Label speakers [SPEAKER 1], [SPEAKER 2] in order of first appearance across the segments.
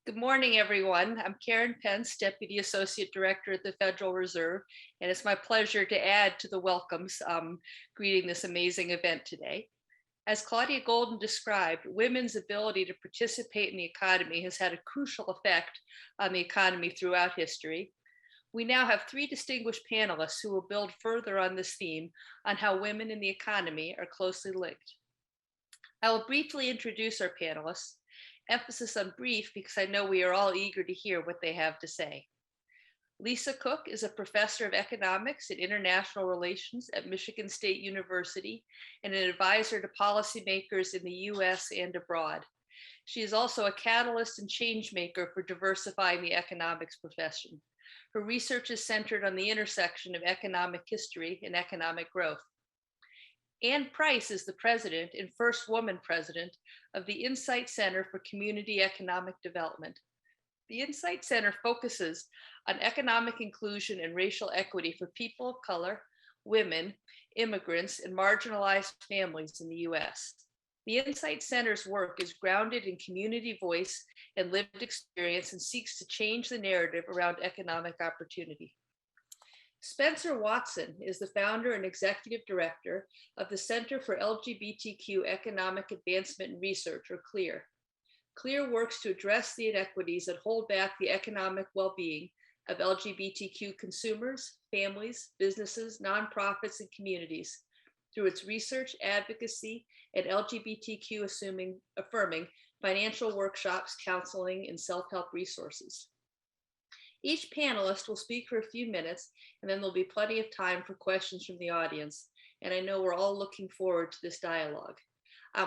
[SPEAKER 1] Good morning, everyone. I'm Karen Pence, Deputy Associate Director at the Federal Reserve, and it's my pleasure to add to the welcomes greeting this amazing event today. As Claudia Golden described, women's ability to participate in the economy has had a crucial effect on the economy throughout history. We now have three distinguished panelists who will build further on this theme on how women in the economy are closely linked. I will briefly introduce our panelists. Emphasis on brief because I know we are all eager to hear what they have to say. Lisa Cook is a professor of economics and international relations at Michigan State University and an advisor to policymakers in the US and abroad. She is also a catalyst and change maker for diversifying the economics profession. Her research is centered on the intersection of economic history and economic growth. Ann Price is the president and first woman president of the Insight Center for Community Economic Development. The Insight Center focuses on economic inclusion and racial equity for people of color, women, immigrants, and marginalized families in the US. The Insight Center's work is grounded in community voice and lived experience and seeks to change the narrative around economic opportunity. Spencer Watson is the founder and executive director of the Center for LGBTQ Economic Advancement and Research, or CLEAR. CLEAR works to address the inequities that hold back the economic well-being of LGBTQ consumers, families, businesses, nonprofits, and communities through its research, advocacy, and LGBTQ affirming financial workshops, counseling, and self-help resources. Each panelist will speak for a few minutes, and then there'll be plenty of time for questions from the audience. And I know we're all looking forward to this dialogue.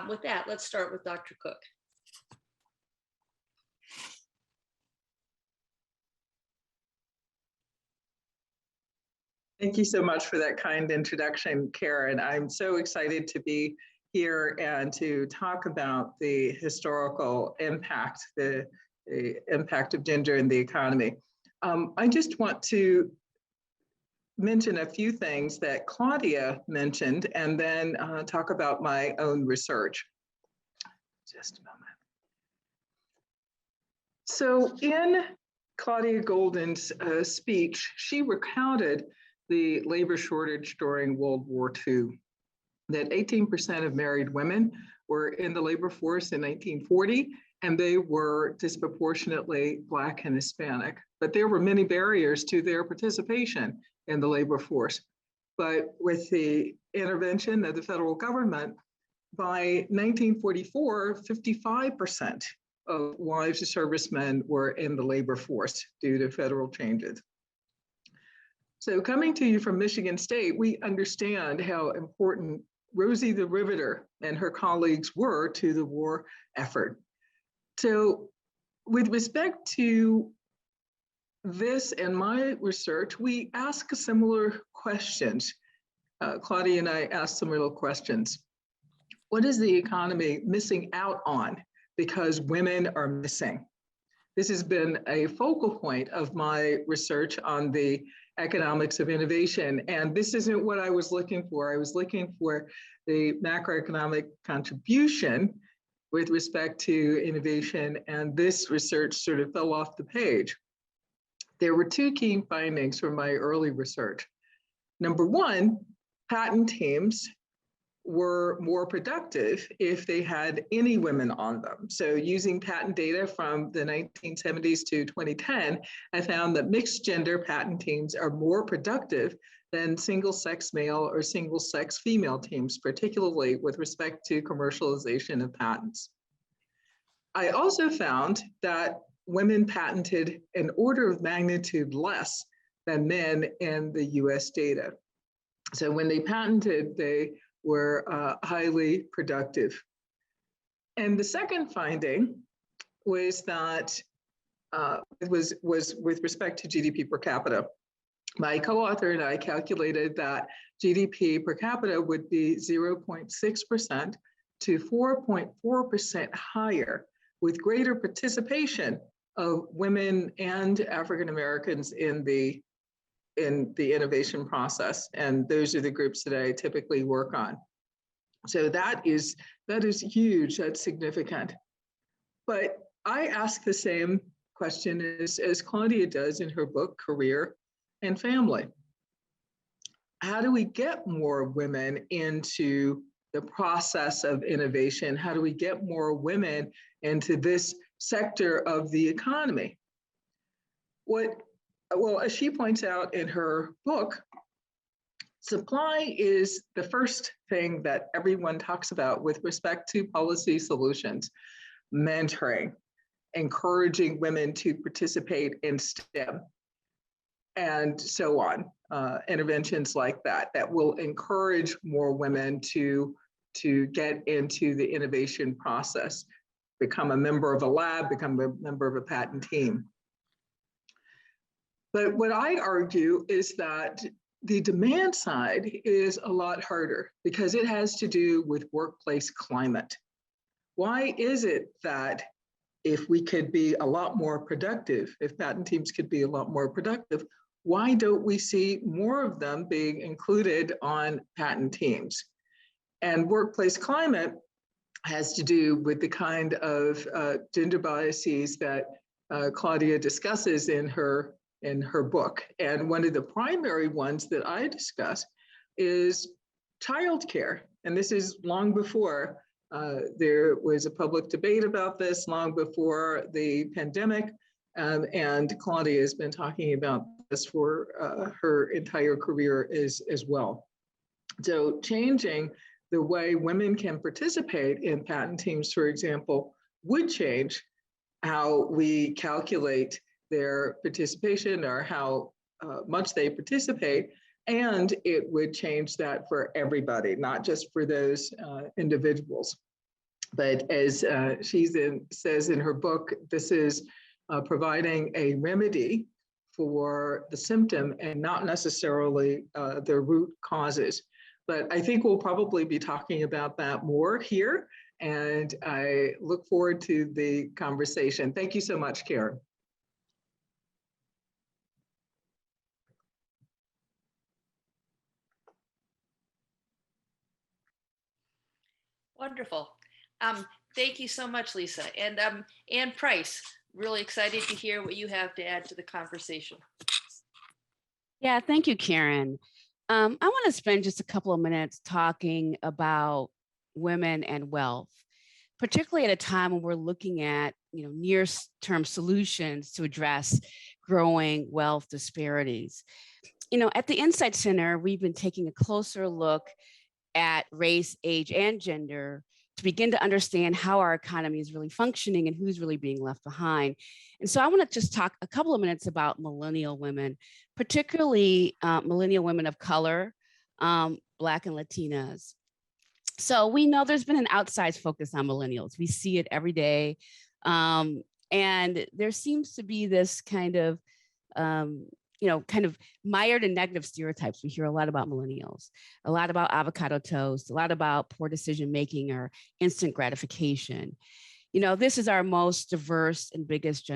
[SPEAKER 1] With that, let's start with Dr. Cook.
[SPEAKER 2] Thank you so much for that kind introduction, Karen. I'm so excited to be here and to talk about the historical impact, the impact of gender in the economy. I just want to mention a few things that Claudia mentioned and then talk about my own research. Just a moment. So in Claudia Golden's speech, she recounted the labor shortage during World War II, that 18% of married women were in the labor force in 1940, and they were disproportionately Black and Hispanic. But there were many barriers to their participation in the labor force. But with the intervention of the federal government, by 1944, 55% of wives of servicemen were in the labor force due to federal changes. So coming to you from Michigan State, we understand how important Rosie the Riveter and her colleagues were to the war effort. So with respect to this and my research, we ask similar questions. Claudia and I asked similar questions. What is the economy missing out on because women are missing? This has been a focal point of my research on the economics of innovation. And this isn't what I was looking for. I was looking for the macroeconomic contribution with respect to innovation. And this research sort of fell off the page. There were two key findings from my early research. Number one, patent teams were more productive if they had any women on them. So using patent data from the 1970s to 2010, I found that mixed gender patent teams are more productive than single-sex male or single-sex female teams, particularly with respect to commercialization of patents. I also found that women patented an order of magnitude less than men in the US data. So when they patented, they were highly productive. And the second finding was that was with respect to GDP per capita. My co-author and I calculated that GDP per capita would be 0.6% to 4.4% higher with greater participation of women and African Americans in the innovation process. And those are the groups that I typically work on. So that is huge, that's significant. But I ask the same question is, as Claudia does in her book, Career and Family. How do we get more women into the process of innovation? How do we get more women into this sector of the economy? Well, as she points out in her book, supply is the first thing that everyone talks about with respect to policy solutions, mentoring, encouraging women to participate in STEM, and so on. Interventions like that will encourage more women to get into the innovation process, become a member of a lab, become a member of a patent team. But what I argue is that the demand side is a lot harder because it has to do with workplace climate. Why is it that if we could be a lot more productive, if patent teams could be a lot more productive, why don't we see more of them being included on patent teams? And workplace climate has to do with the kind of gender biases that Claudia discusses in her book. And one of the primary ones that I discuss is childcare. And this is long before there was a public debate about this, long before the pandemic. And Claudia has been talking about this for her entire career as well. So changing the way women can participate in patent teams, for example, would change how we calculate their participation or how much they participate. And it would change that for everybody, not just for those individuals. But as she says in her book, this is providing a remedy for the symptom and not necessarily the root causes. But I think we'll probably be talking about that more here. And I look forward to the conversation. Thank you so much, Karen.
[SPEAKER 1] Wonderful. Thank you so much, Lisa. And Ann Price, really excited to hear what you have to add to the conversation.
[SPEAKER 3] Yeah, thank you, Karen. I want to spend just a couple of minutes talking about women and wealth, particularly at a time when we're looking at near-term solutions to address growing wealth disparities. At the Insight Center, we've been taking a closer look at race, age, and gender to begin to understand how our economy is really functioning and who's really being left behind. And so I want to just talk a couple of minutes about millennial women, particularly millennial women of color, Black and Latinas. So we know there's been an outsized focus on millennials. We see it every day. And there seems to be this kind of mired in negative stereotypes. We hear a lot about millennials, a lot about avocado toast, a lot about poor decision-making or instant gratification. This is our most diverse and biggest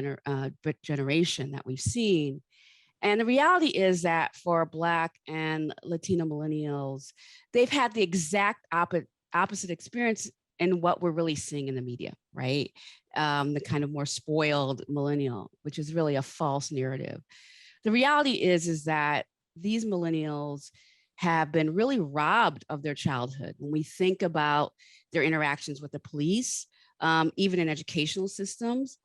[SPEAKER 3] generation that we've seen. And the reality is that for Black and Latino millennials, they've had the exact opposite experience in what we're really seeing in the media, right? The kind of more spoiled millennial, which is really a false narrative. The reality is that these millennials have been really robbed of their childhood. When we think about their interactions with the police, even in educational systems,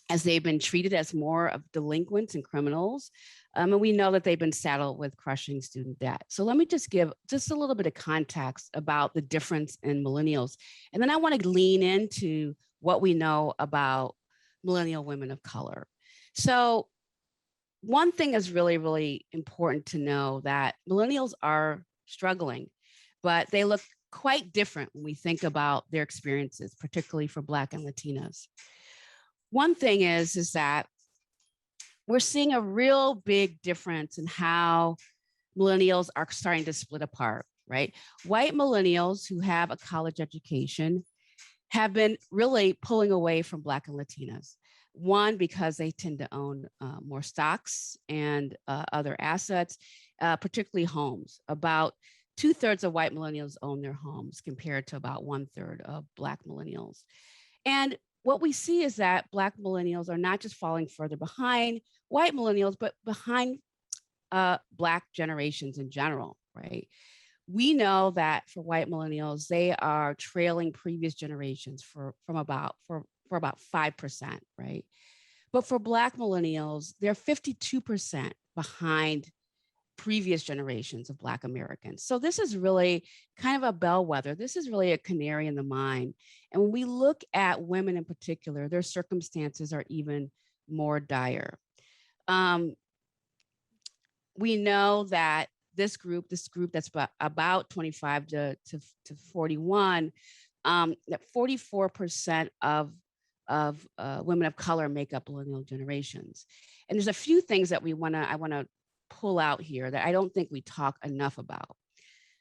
[SPEAKER 3] as they've been treated as more of delinquents and criminals. And we know that they've been saddled with crushing student debt. So let me just give just a little bit of context about the difference in millennials. And then I want to lean into what we know about millennial women of color. So one thing is really, really important to know that millennials are struggling, but they look quite different when we think about their experiences, particularly for Black and Latinas. One thing is that we're seeing a real big difference in how millennials are starting to split apart, right? White millennials who have a college education have been really pulling away from Black and Latinas. One, because they tend to own more stocks and other assets, particularly homes. About 2/3 of white millennials own their homes compared to about 1/3 of Black millennials. And what we see is that Black millennials are not just falling further behind white millennials, but behind Black generations in general, right? We know that for white millennials, they are trailing previous generations for about 5%, right? But for Black millennials, they're 52% behind previous generations of Black Americans. So this is really kind of a bellwether. This is really a canary in the mine. And when we look at women in particular, their circumstances are even more dire. We know that this group that's about 25 to 41, that 44% of women of color make up millennial generations. And there's a few things that I want to pull out here that I don't think we talk enough about.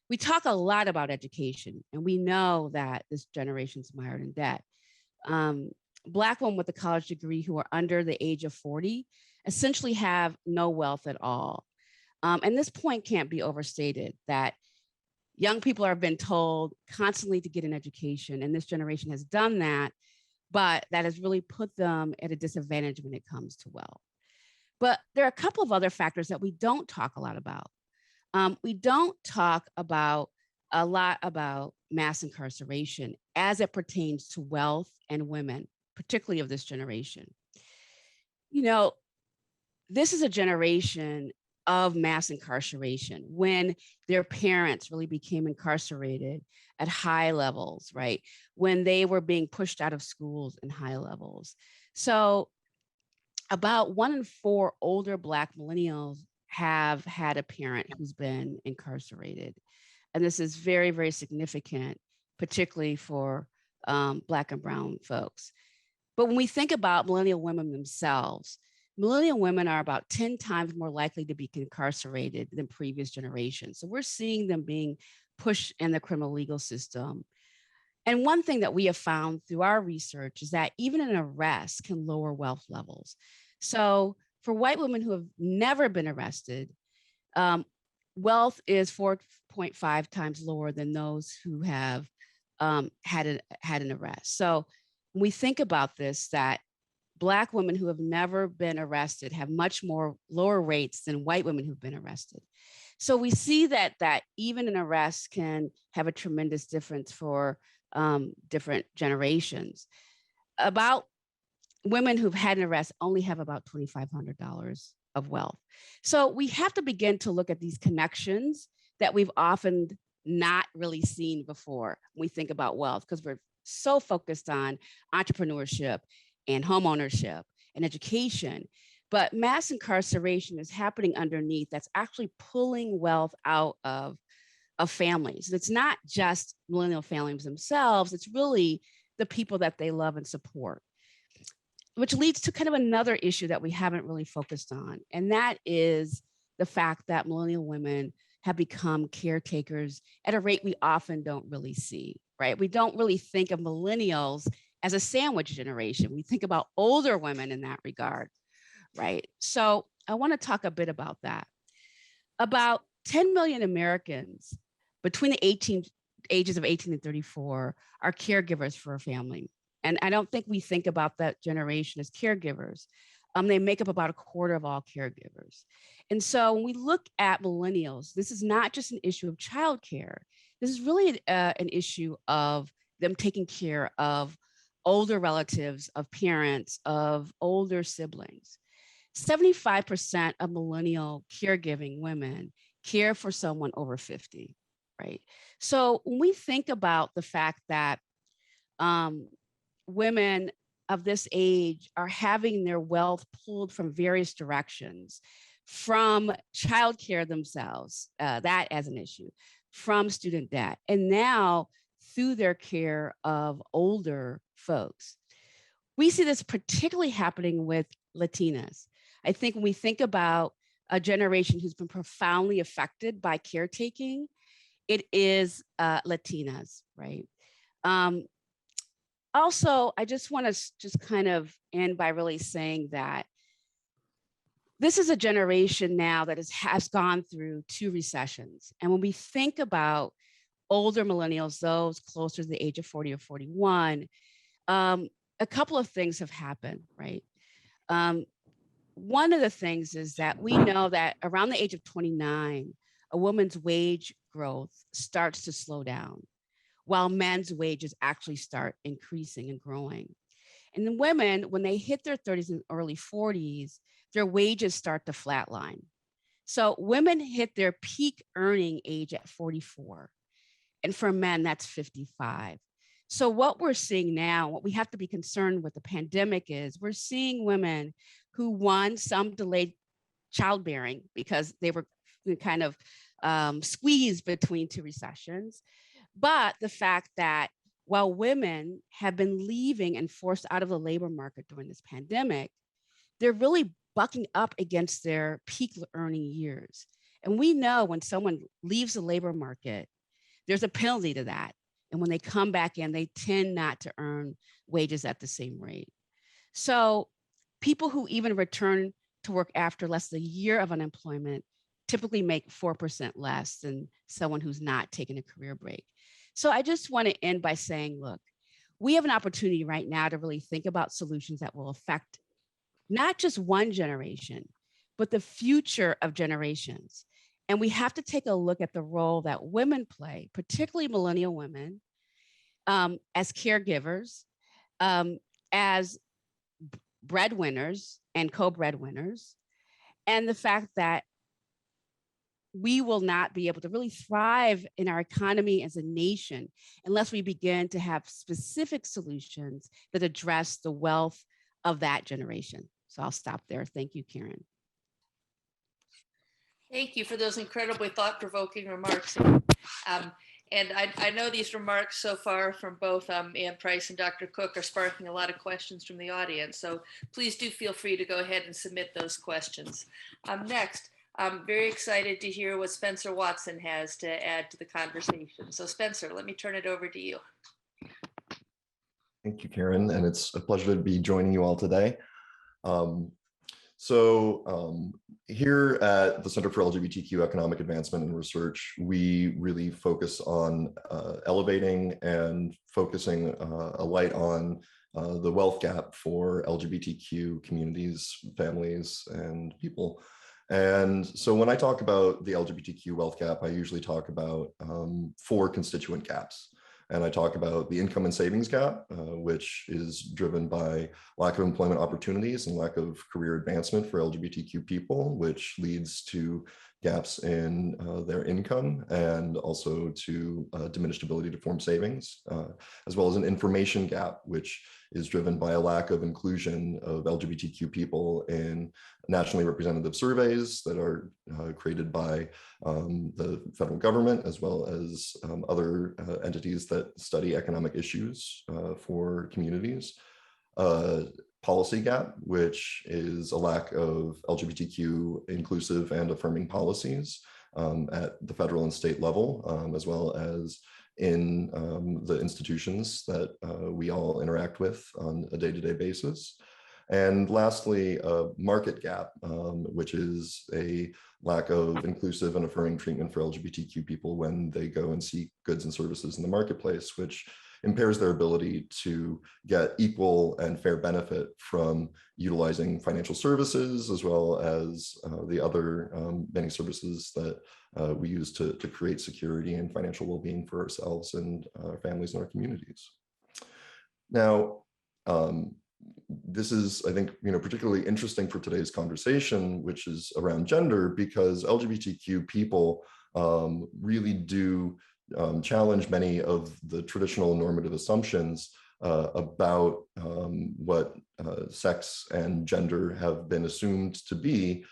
[SPEAKER 3] We talk a lot about education, and we know that this generation's mired in debt. Black women with a college degree who are under the age of 40 essentially have no wealth at all. And this point can't be overstated, that young people have been told constantly to get an education, and this generation has done that, but that has really put them at a disadvantage when it comes to wealth. But there are a couple of other factors that we don't talk a lot about. We don't talk a lot about mass incarceration as it pertains to wealth and women, particularly of this generation. You know, this is a generation of mass incarceration when their parents really became incarcerated at high levels, right? When they were being pushed out of schools in high levels. So about 1 in 4 older Black millennials have had a parent who's been incarcerated. And this is very, very significant, particularly for Black and brown folks. But when we think about millennial women themselves, millennial women are about 10 times more likely to be incarcerated than previous generations. So we're seeing them being pushed in the criminal legal system. And one thing that we have found through our research is that even an arrest can lower wealth levels. So for white women who have never been arrested, wealth is 4.5 times lower than those who have had an arrest. So when we think about this, that Black women who have never been arrested have much more lower rates than white women who've been arrested. So we see that even an arrest can have a tremendous difference for different generations. About women who've had an arrest only have about $2,500 of wealth. So we have to begin to look at these connections that we've often not really seen before when we think about wealth, because we're so focused on entrepreneurship and home ownership and education. But mass incarceration is happening underneath that's actually pulling wealth out of families. It's not just millennial families themselves, it's really the people that they love and support, which leads to kind of another issue that we haven't really focused on. And that is the fact that millennial women have become caretakers at a rate we often don't really see, right? We don't really think of millennials as a sandwich generation. We think about older women in that regard, right? So I want to talk a bit about that. About 10 million Americans between the ages of 18 and 34 are caregivers for a family. And I don't think we think about that generation as caregivers. They make up about a quarter of all caregivers. And so when we look at millennials, this is not just an issue of childcare. This is really an issue of them taking care of older relatives, of parents, of older siblings. 75% of millennial caregiving women care for someone over 50, right? So when we think about the fact that women of this age are having their wealth pulled from various directions, from childcare themselves, that as an issue, from student debt, and now through their care of older folks. We see this particularly happening with Latinas. I think when we think about a generation who's been profoundly affected by caretaking, it is Latinas, right? Also, I just want to just kind of end by really saying that this is a generation now that has gone through 2 recessions. And when we think about older millennials, those closer to the age of 40 or 41, a couple of things have happened, right? One of the things is that we know that around the age of 29, a woman's wage growth starts to slow down, while men's wages actually start increasing and growing. And then women, when they hit their 30s and early 40s, their wages start to flatline. So women hit their peak earning age at 44. And for men, that's 55. So what we're seeing now, what we have to be concerned with the pandemic is we're seeing women who, one, some delayed childbearing because they were kind of squeezed between two recessions. But the fact that while women have been leaving and forced out of the labor market during this pandemic, they're really bucking up against their peak earning years. And we know when someone leaves the labor market, there's a penalty to that. And when they come back in, they tend not to earn wages at the same rate. So people who even return to work after less than a year of unemployment typically make 4% less than someone who's not taking a career break. So I just want to end by saying, look, we have an opportunity right now to really think about solutions that will affect not just one generation, but the future of generations. And we have to take a look at the role that women play, particularly millennial women, as caregivers, as breadwinners and co-breadwinners, and the fact that we will not be able to really thrive in our economy as a nation unless we begin to have specific solutions that address the wealth of that generation. So I'll stop there. Thank you, Karen.
[SPEAKER 1] Thank you for those incredibly thought-provoking remarks. And I know these remarks so far from both Ann Price and Dr. Cook are sparking a lot of questions from the audience. So please do feel free to go ahead and submit those questions. Next, I'm very excited to hear what Spencer Watson has to add to the conversation. So Spencer, let me turn it over to you.
[SPEAKER 4] Thank you, Karen, and it's a pleasure to be joining you all today. Here at the Center for LGBTQ Economic Advancement and Research, we really focus on elevating and focusing a light on the wealth gap for LGBTQ communities, families, and people. And so when I talk about the LGBTQ wealth gap, I usually talk about 4 constituent gaps. And I talk about the income and savings gap, which is driven by lack of employment opportunities and lack of career advancement for LGBTQ people, which leads to gaps in their income and also to diminished ability to form savings, as well as an information gap, which is driven by a lack of inclusion of LGBTQ people in nationally representative surveys that are created by the federal government, as well as other entities that study economic issues for communities. Policy gap, which is a lack of LGBTQ inclusive and affirming policies at the federal and state level, as well as in the institutions that we all interact with on a day-to-day basis. And lastly, a market gap, which is a lack of inclusive and affirming treatment for LGBTQ people when they go and seek goods and services in the marketplace, which impairs their ability to get equal and fair benefit from utilizing financial services, as well as the other many services that we use to create security and financial well-being for ourselves and our families and our communities. Now, this is, I think, particularly interesting for today's conversation, which is around gender, because LGBTQ people really do challenge many of the traditional normative assumptions about what sex and gender have been assumed to be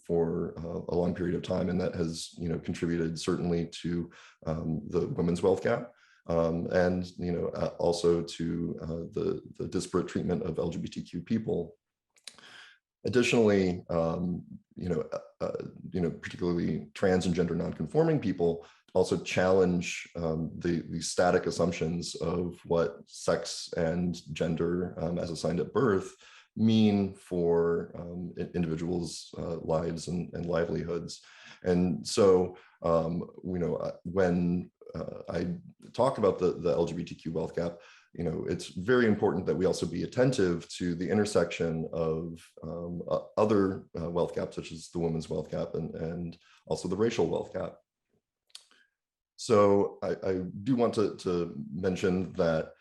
[SPEAKER 4] for a long period of time, and that has contributed certainly to the women's wealth gap. And also to the disparate treatment of LGBTQ people. Additionally, particularly trans and gender nonconforming people also challenge the static assumptions of what sex and gender as assigned at birth mean for individuals' lives and livelihoods. And so, when I talk about the LGBTQ wealth gap, it's very important that we also be attentive to the intersection of other wealth gaps, such as the women's wealth gap and also the racial wealth gap. So I do want to mention that,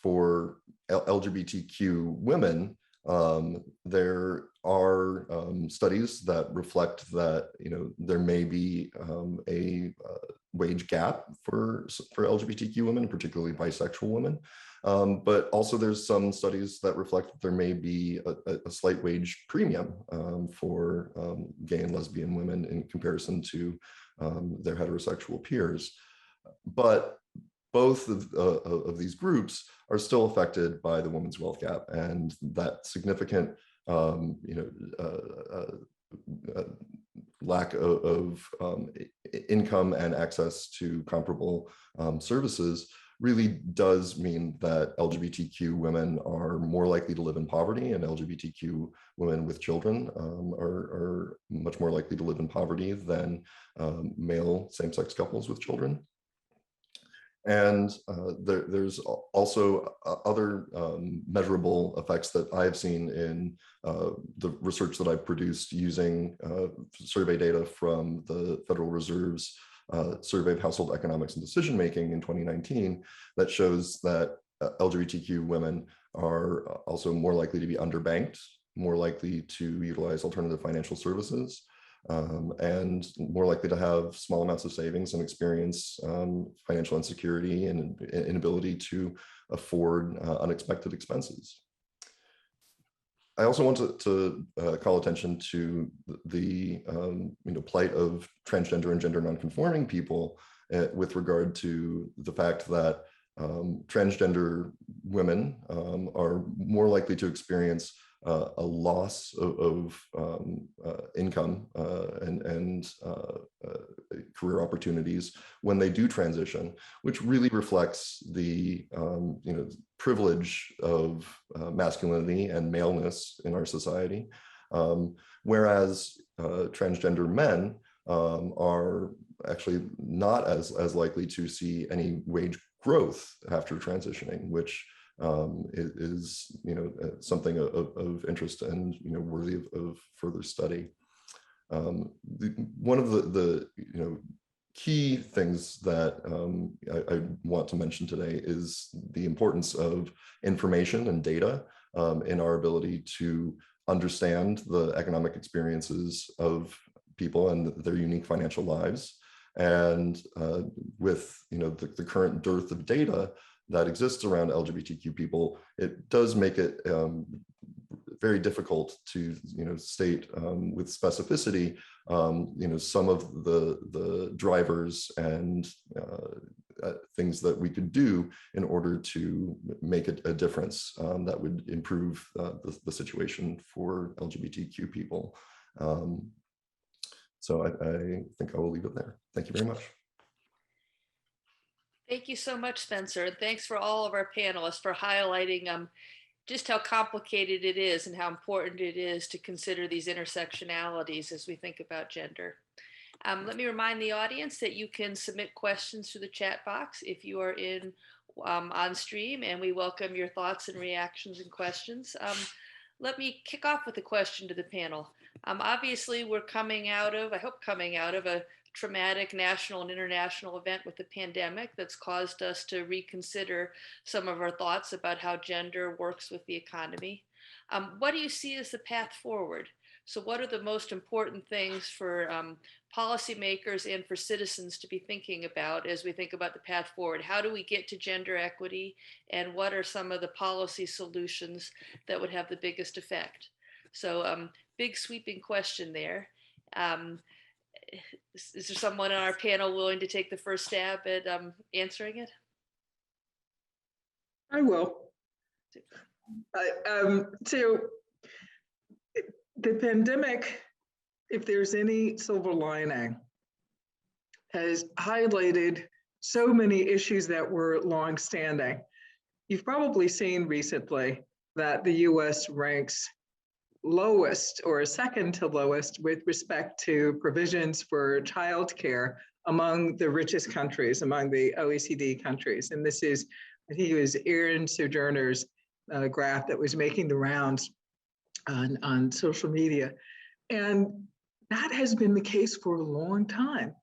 [SPEAKER 4] for LGBTQ women, there are studies that reflect that, there may be a wage gap for LGBTQ women, particularly bisexual women. But also there's some studies that reflect that there may be a slight wage premium for gay and lesbian women in comparison to their heterosexual peers. But both of these groups are still affected by the women's wealth gap, and that significant lack of income and access to comparable services really does mean that LGBTQ women are more likely to live in poverty, and LGBTQ women with children are much more likely to live in poverty than male same-sex couples with children. And there's also other measurable effects that I've seen in the research that I've produced using survey data from the Federal Reserve's Survey of Household Economics and Decision Making in 2019 that shows that LGBTQ women are also more likely to be underbanked, more likely to utilize alternative financial services, and more likely to have small amounts of savings and experience financial insecurity and inability to afford unexpected expenses. I also want to call attention to the plight of transgender and gender nonconforming people with regard to the fact that transgender women are more likely to experience a loss of income and career opportunities when they do transition, which really reflects the privilege of masculinity and maleness in our society. Whereas transgender men are actually not as likely to see any wage growth after transitioning, which is something of interest and worthy of further study. One of the key things that I want to mention today is the importance of information and data in our ability to understand the economic experiences of people and their unique financial lives. And with the current dearth of data that exists around LGBTQ people, it does make it very difficult to state with specificity some of the drivers and things that we could do in order to make a difference that would improve the situation for LGBTQ people. So I think I will leave it there. Thank you very much.
[SPEAKER 1] Thank you so much, Spencer. And thanks for all of our panelists for highlighting just how complicated it is and how important it is to consider these intersectionalities as we think about gender. Let me remind the audience that you can submit questions through the chat box if you are on stream, and we welcome your thoughts and reactions and questions. Let me kick off with a question to the panel. Obviously, we're coming out of a traumatic national and international event with the pandemic that's caused us to reconsider some of our thoughts about how gender works with the economy. What do you see as the path forward? So what are the most important things for policymakers and for citizens to be thinking about as we think about the path forward? How do we get to gender equity, and what are some of the policy solutions that would have the biggest effect? So big sweeping question there. Is there someone on our panel willing to take the first stab at answering it?
[SPEAKER 2] I will. So the pandemic, if there's any silver lining, has highlighted so many issues that were longstanding. You've probably seen recently that the US ranks lowest or second to lowest with respect to provisions for childcare among the richest countries, among the OECD countries. And this is, I think it was Aaron Sojourner's graph that was making the rounds on social media. And that has been the case for a long time.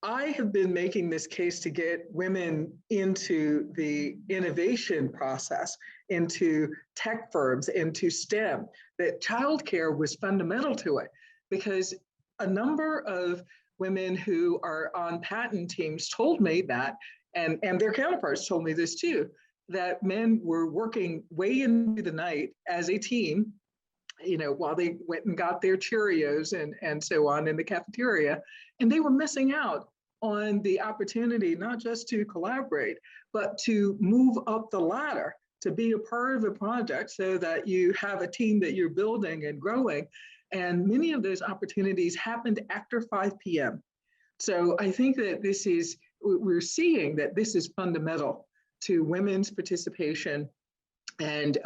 [SPEAKER 2] I have been making this case to get women into the innovation process, into tech firms, into STEM, that childcare was fundamental to it, because a number of women who are on patent teams told me that, and their counterparts told me this too, that men were working way into the night as a team, you know, while they went and got their Cheerios and so on in the cafeteria, and they were missing out on the opportunity not just to collaborate, but to move up the ladder, to be a part of a project so that you have a team that you're building and growing. And many of those opportunities happened after 5 p.m. So I think that this is, we're seeing that this is fundamental to women's participation and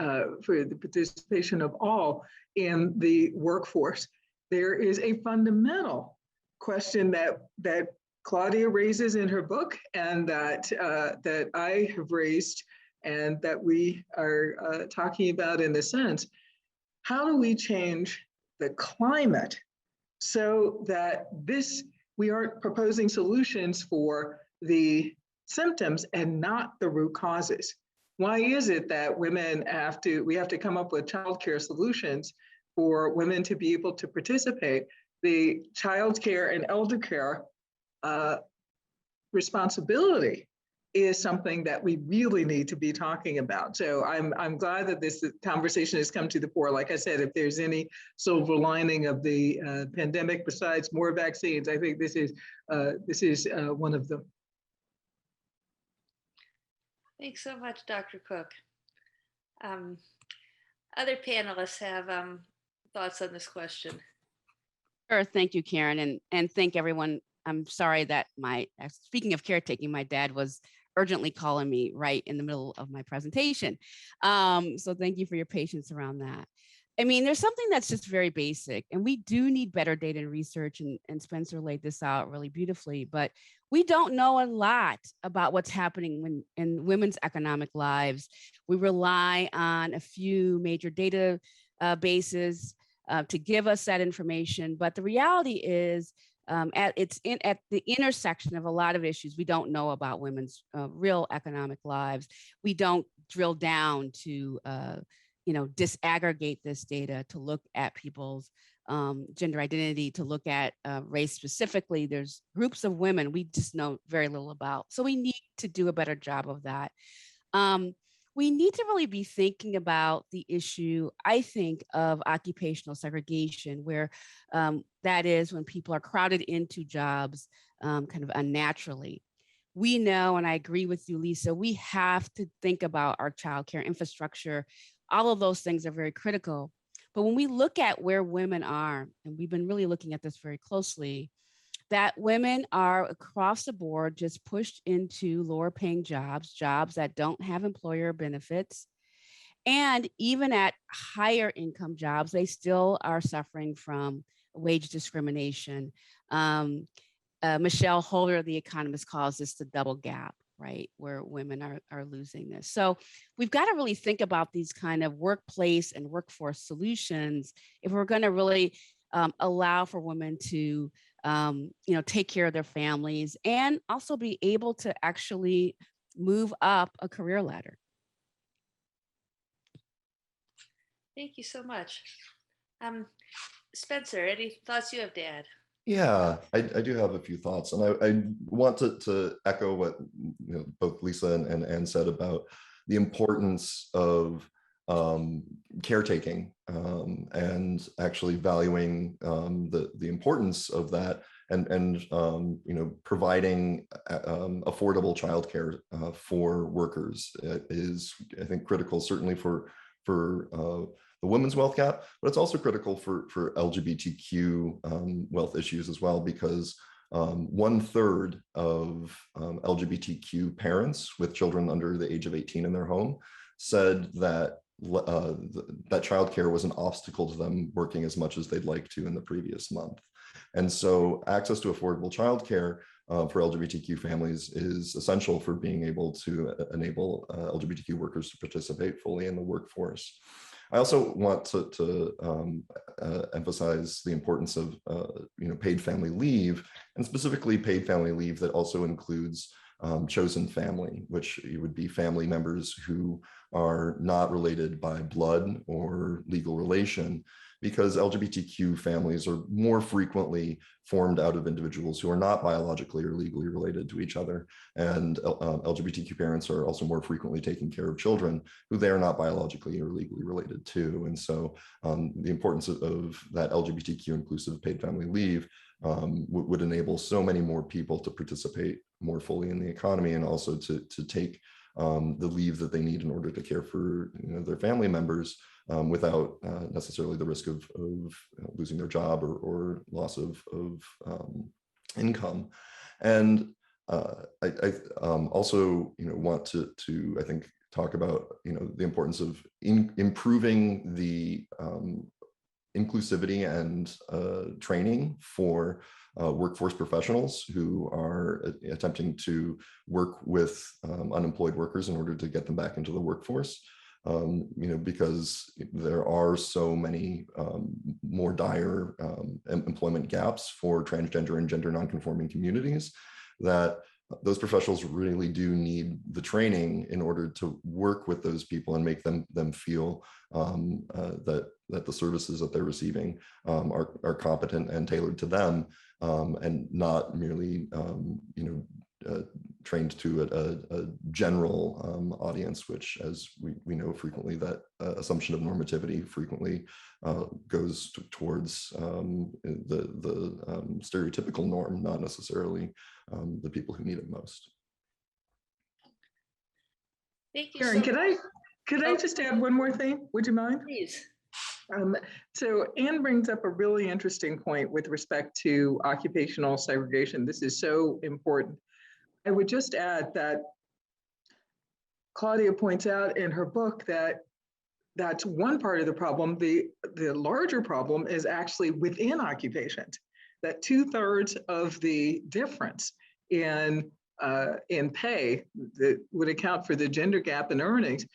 [SPEAKER 2] for the participation of all in the workforce. There is a fundamental question that Claudia raises in her book, and that I have raised, and that we are talking about in a sense. How do we change the climate so that we aren't proposing solutions for the symptoms and not the root causes? Why is it that we have to come up with childcare solutions for women to be able to participate? The childcare and elder care responsibility is something that we really need to be talking about. So I'm glad that this conversation has come to the fore. Like I said, if there's any silver lining of the pandemic besides more vaccines, I think this is one of them.
[SPEAKER 1] Thanks so much, Dr. Cook. Other panelists have thoughts on this question.
[SPEAKER 3] Sure, thank you, Karen, and thank everyone. I'm sorry that speaking of caretaking, my dad was urgently calling me right in the middle of my presentation. So thank you for your patience around that. I mean, there's something that's just very basic, and we do need better data and research, and Spencer laid this out really beautifully, but we don't know a lot about what's happening in women's economic lives. We rely on a few major data bases to give us that information, but the reality is at the intersection of a lot of issues we don't know about women's real economic lives. We don't drill down to disaggregate this data to look at people's gender identity, to look at race specifically. There's groups of women we just know very little about. So we need to do a better job of that. We need to really be thinking about the issue, I think, of occupational segregation, where that is when people are crowded into jobs kind of unnaturally. We know, and I agree with you, Lisa, we have to think about our childcare infrastructure. All of those things are very critical. But when we look at where women are, and we've been really looking at this very closely, that women are across the board just pushed into lower paying jobs that don't have employer benefits. And even at higher income jobs, they still are suffering from wage discrimination. Michelle Holder, the economist, calls this the double gap, right? Where women are losing this. So we've got to really think about these kind of workplace and workforce solutions if we're going to really allow for women to take care of their families and also be able to actually move up a career ladder.
[SPEAKER 1] Thank you so much. Spencer, any thoughts you have to add?
[SPEAKER 4] Yeah, I do have a few thoughts, and I want to echo what both Lisa and Anne said about the importance of caretaking and actually valuing the importance of that, and providing affordable childcare for workers is, I think, critical, certainly for the women's wealth gap, but it's also critical for LGBTQ wealth issues as well, because 1/3 of LGBTQ parents with children under the age of 18 in their home said that that childcare was an obstacle to them working as much as they'd like to in the previous month. And so access to affordable childcare for LGBTQ families is essential for being able to enable LGBTQ workers to participate fully in the workforce. I also want to emphasize the importance of paid family leave, and specifically paid family leave that also includes chosen family, which would be family members who are not related by blood or legal relation, because LGBTQ families are more frequently formed out of individuals who are not biologically or legally related to each other. And LGBTQ parents are also more frequently taking care of children who they are not biologically or legally related to. And so the importance of that LGBTQ inclusive paid family leave would enable so many more people to participate more fully in the economy, and also to take the leave that they need in order to care for their family members without necessarily the risk of losing their job or loss of income. And I also want to I think talk about the importance of improving the inclusivity and training for workforce professionals who are attempting to work with unemployed workers in order to get them back into the workforce. Because there are so many more dire employment gaps for transgender and gender nonconforming communities, that those professionals really do need the training in order to work with those people and make them feel that the services that they're receiving are competent and tailored to them, and not merely trained to a general audience, which, as we know frequently, that assumption of normativity frequently goes towards the stereotypical norm, not necessarily the people who need it most.
[SPEAKER 1] Thank you.
[SPEAKER 2] Karen, could I just add one more thing? Would you mind?
[SPEAKER 1] Please.
[SPEAKER 2] So Anne brings up a really interesting point with respect to occupational segregation. This is so important. I would just add that Claudia points out in her book that that's one part of the problem. The larger problem is actually within occupations, that 2/3 of the difference in pay that would account for the gender gap in earnings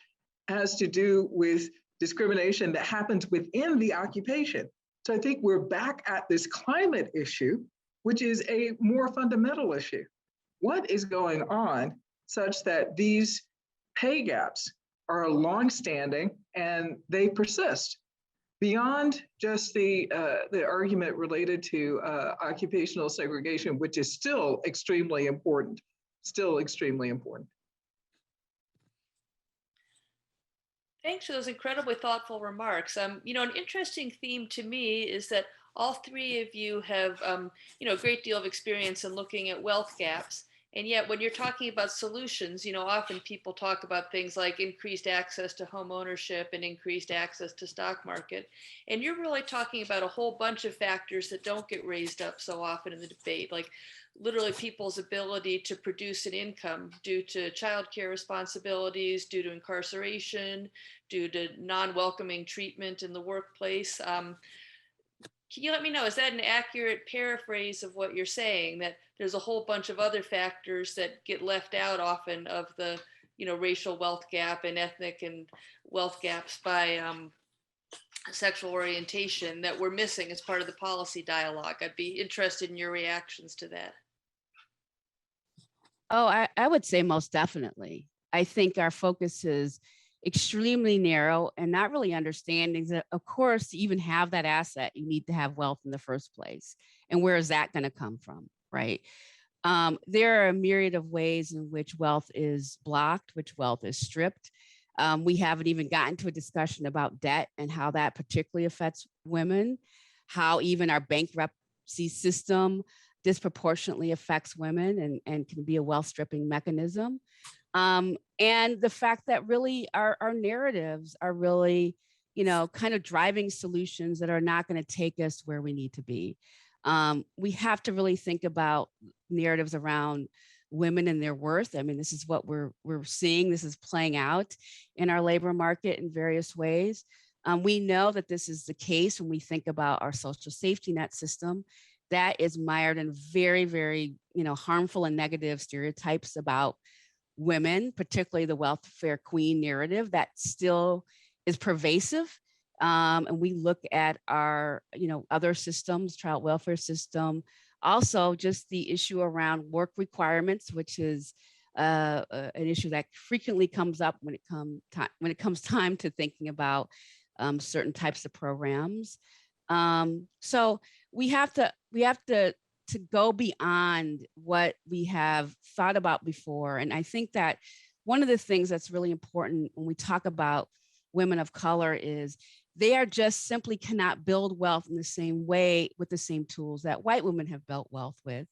[SPEAKER 2] has to do with discrimination that happens within the occupation. So I think we're back at this climate issue, which is a more fundamental issue. What is going on such that these pay gaps are longstanding and they persist beyond just the argument related to occupational segregation, which is still extremely important,
[SPEAKER 1] Thanks for those incredibly thoughtful remarks. An interesting theme to me is that all three of you have, a great deal of experience in looking at wealth gaps. And yet when you're talking about solutions, often people talk about things like increased access to home ownership and increased access to stock market. And you're really talking about a whole bunch of factors that don't get raised up so often in the debate, like literally people's ability to produce an income due to childcare responsibilities, due to incarceration, due to non-welcoming treatment in the workplace. Can you let me know, is that an accurate paraphrase of what you're saying, that there's a whole bunch of other factors that get left out often of the, racial wealth gap and ethnic and wealth gaps by sexual orientation that we're missing as part of the policy dialogue? I'd be interested in your reactions to that.
[SPEAKER 3] Oh, I would say most definitely. I think our focus is extremely narrow and not really understanding that, of course, to even have that asset, you need to have wealth in the first place. And where is that going to come from, right? There are a myriad of ways in which wealth is blocked, which wealth is stripped. We haven't even gotten to a discussion about debt and how that particularly affects women, how even our bankruptcy system disproportionately affects women and can be a wealth stripping mechanism. And the fact that really our narratives are really, kind of driving solutions that are not going to take us where we need to be. We have to really think about narratives around women and their worth. I mean, this is what we're seeing. This is playing out in our labor market in various ways. We know that this is the case when we think about our social safety net system that is mired in very, very, harmful and negative stereotypes about women, particularly the welfare queen narrative that still is pervasive. And we look at our, other systems, child welfare system, also just the issue around work requirements, which is an issue that frequently comes up when it comes time to thinking about certain types of programs. So we have to go beyond what we have thought about before. And I think that one of the things that's really important when we talk about women of color is they are just simply cannot build wealth in the same way with the same tools that white women have built wealth with,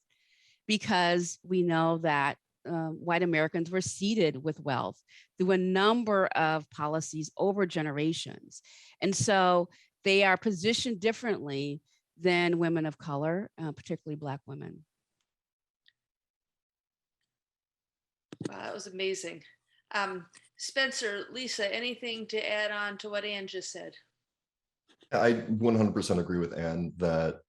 [SPEAKER 3] because we know that white Americans were seeded with wealth through a number of policies over generations. And so they are positioned differently than women of color, particularly Black women.
[SPEAKER 1] Wow, that was amazing. Spencer, Lisa, anything to add on to what Ann just said?
[SPEAKER 4] I 100% agree with Ann that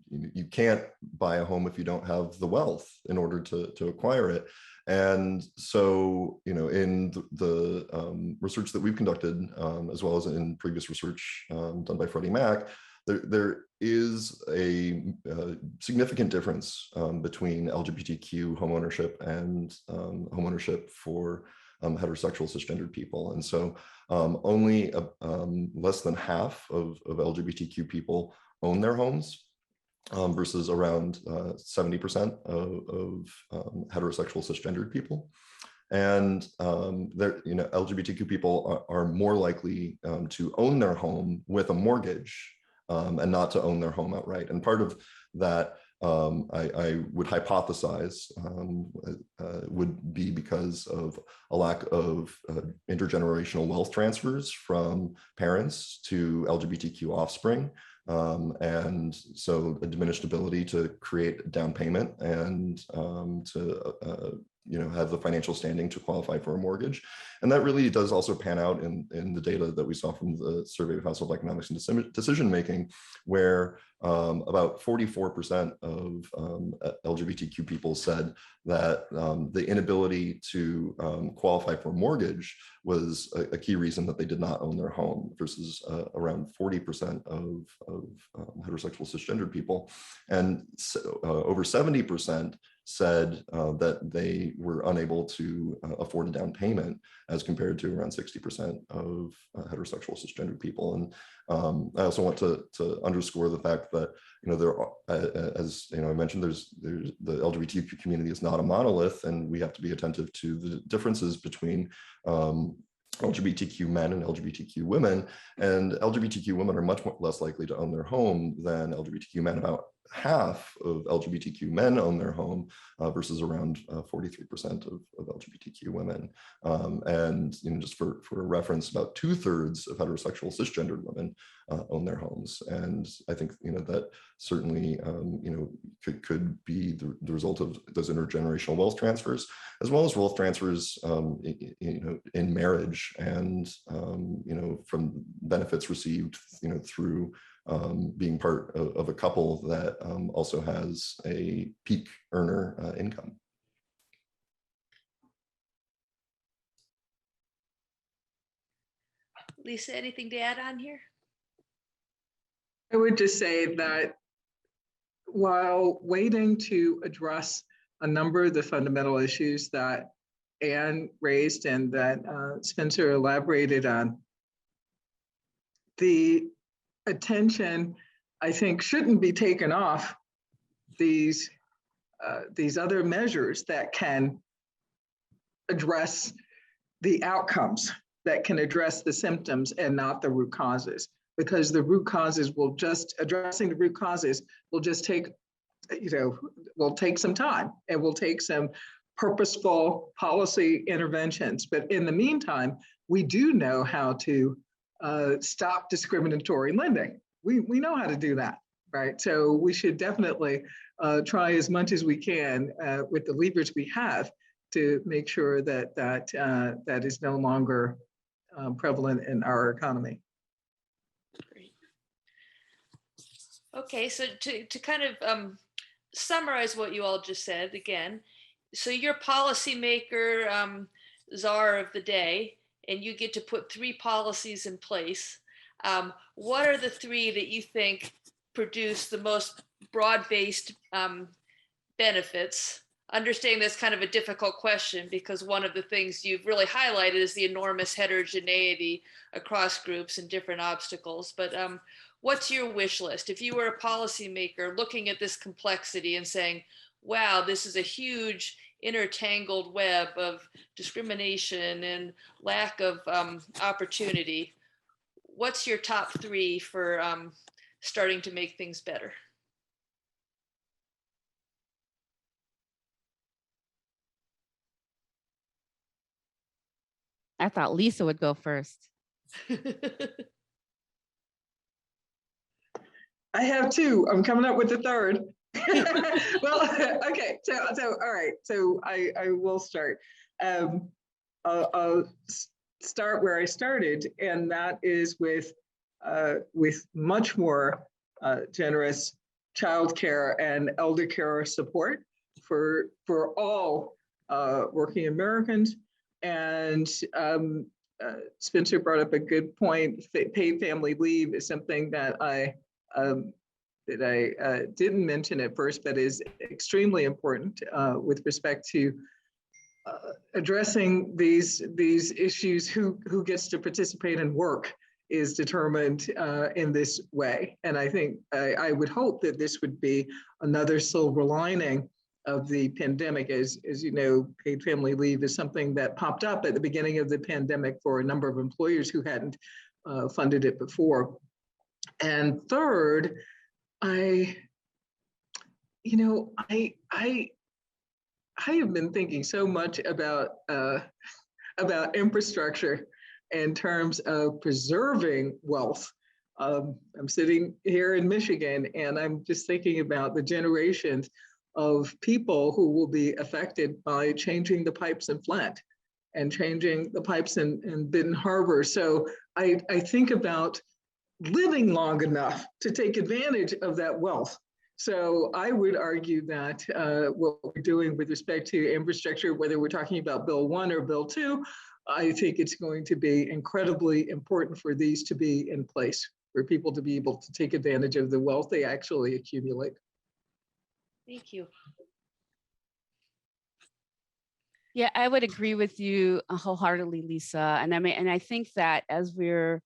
[SPEAKER 4] you can't buy a home if you don't have the wealth in order to acquire it. And so, in the research that we've conducted, as well as in previous research done by Freddie Mac, there is a significant difference between LGBTQ homeownership and homeownership for heterosexual cisgendered people. And so only less than half of LGBTQ people own their homes versus around 70% of heterosexual cisgendered people. And LGBTQ people are more likely to own their home with a mortgage and not to own their home outright. And part of that, I would hypothesize, would be because of a lack of intergenerational wealth transfers from parents to LGBTQ offspring. And so a diminished ability to create a down payment and to have the financial standing to qualify for a mortgage. And that really does also pan out in the data that we saw from the Survey of Household Economics and Decision Making, where about 44% of LGBTQ people said that the inability to qualify for a mortgage was a key reason that they did not own their home, versus around 40% of heterosexual cisgendered people. And so, over 70% said that they were unable to afford a down payment, as compared to around 60% of heterosexual cisgendered people. And I also want to underscore the fact that there are, as I mentioned, there's the LGBTQ community is not a monolith, and we have to be attentive to the differences between LGBTQ men and LGBTQ women. And LGBTQ women are much less likely to own their home than LGBTQ men. About half of LGBTQ men own their home versus around 43% of LGBTQ women. And just for reference, about 2/3 of heterosexual cisgendered women own their homes. And I think that certainly could be the result of those intergenerational wealth transfers, as well as wealth transfers in marriage, and from benefits received through being part of a couple that also has a peak earner income.
[SPEAKER 1] Lisa, anything to add on here?
[SPEAKER 2] I would just say that while waiting to address a number of the fundamental issues that Ann raised and that Spencer elaborated on, the attention, I think, shouldn't be taken off these other measures that can address the outcomes, that can address the symptoms and not the root causes, because the root causes addressing the root causes will just take, will take some time, and will take some purposeful policy interventions. But in the meantime, we do know how to stop discriminatory lending. We know how to do that, right? So we should definitely try as much as we can with the levers we have to make sure that that is no longer prevalent in our economy.
[SPEAKER 1] Great. Okay, so to kind of summarize what you all just said again, so you're policymaker, czar of the day, and you get to put 3 policies in place. What are the 3 that you think produce the most broad-based benefits? Understanding that's kind of a difficult question because one of the things you've really highlighted is the enormous heterogeneity across groups and different obstacles. But what's your wish list? If you were a policymaker looking at this complexity and saying, wow, this is a huge intertangled web of discrimination and lack of opportunity, what's your top 3 for starting to make things better?
[SPEAKER 3] I thought Lisa would go first.
[SPEAKER 2] I have 2. I'm coming up with a 3rd. Well, okay. So all right. So I will start. I'll start where I started, and that is with much more generous childcare and elder care support for all working Americans. And Spencer brought up a good point. Paid family leave is something that I didn't mention at first, but is extremely important with respect to addressing these issues. Who gets to participate and work is determined in this way. And I think I would hope that this would be another silver lining of the pandemic. As you know, paid family leave is something that popped up at the beginning of the pandemic for a number of employers who hadn't funded it before. And third, I have been thinking so much about infrastructure in terms of preserving wealth. I'm sitting here in Michigan, and I'm just thinking about the generations of people who will be affected by changing the pipes in Flint and changing the pipes in Benton Harbor. So I think about living long enough to take advantage of that wealth. So I would argue that what we're doing with respect to infrastructure, whether we're talking about Bill 1 or Bill 2, I think it's going to be incredibly important for these to be in place, for people to be able to take advantage of the wealth they actually accumulate.
[SPEAKER 1] Thank you.
[SPEAKER 3] Yeah, I would agree with you wholeheartedly, Lisa. And I think that as we're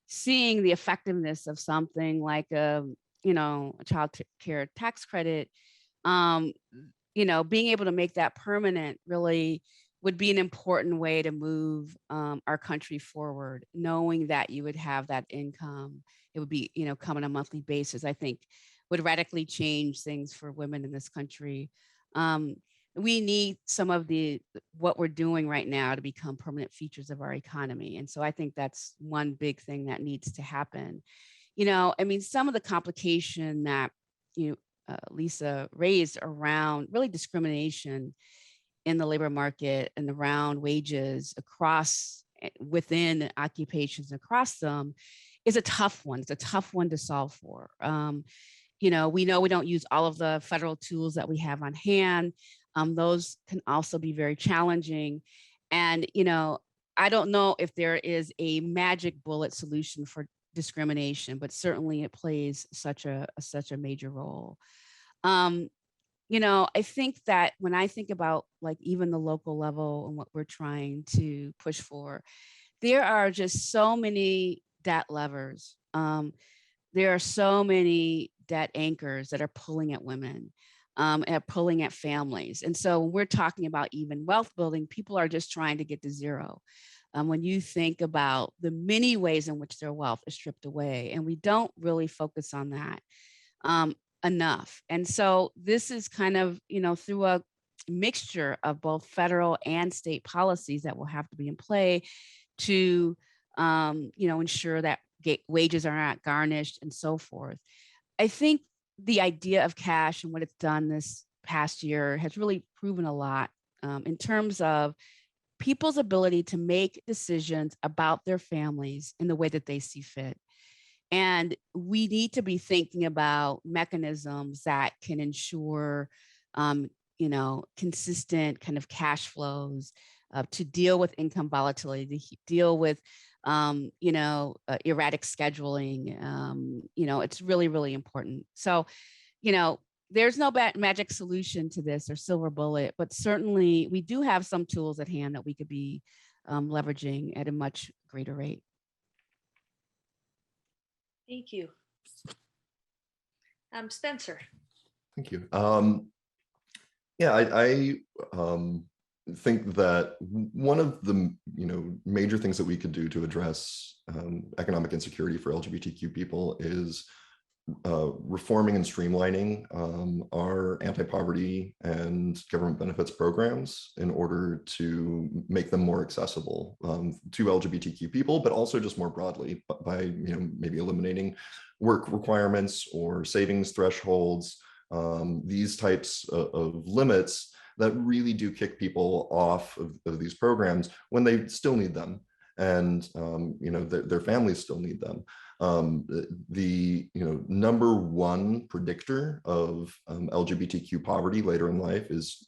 [SPEAKER 3] seeing the effectiveness of something like a child care tax credit, being able to make that permanent really would be an important way to move our country forward, knowing that you would have that income. It would be, come on a monthly basis, I think would radically change things for women in this country. We need some of what we're doing right now to become permanent features of our economy. And so I think that's one big thing that needs to happen. Some of the complication that Lisa raised around really discrimination in the labor market and around wages within occupations across them is a tough one. It's a tough one to solve for. We know we don't use all of the federal tools that we have on hand. Those can also be very challenging. And, I don't know if there is a magic bullet solution for discrimination, but certainly it plays such a major role. I think that when I think about like even the local level and what we're trying to push for, there are just so many debt levers. There are so many debt anchors that are pulling at women and pulling at families. And so when we're talking about even wealth building, people are just trying to get to zero. When you think about the many ways in which their wealth is stripped away, and we don't really focus on that enough. And so this is kind of, through a mixture of both federal and state policies that will have to be in play to, ensure that wages are not garnished and so forth. I think the idea of cash and what it's done this past year has really proven a lot in terms of people's ability to make decisions about their families in the way that they see fit. And we need to be thinking about mechanisms that can ensure, consistent kind of cash flows to deal with income volatility, to deal with, erratic scheduling. It's really, really important. So, there's no magic solution to this or silver bullet, but certainly we do have some tools at hand that we could be leveraging at a much greater rate.
[SPEAKER 1] Thank you. Spencer.
[SPEAKER 4] Thank you. Yeah, I think that one of the major things that we could do to address economic insecurity for LGBTQ people is reforming and streamlining our anti-poverty and government benefits programs in order to make them more accessible to LGBTQ people, but also just more broadly by maybe eliminating work requirements or savings thresholds, these types of limits that really do kick people off of these programs when they still need them, and their families still need them. The number one predictor of LGBTQ poverty later in life is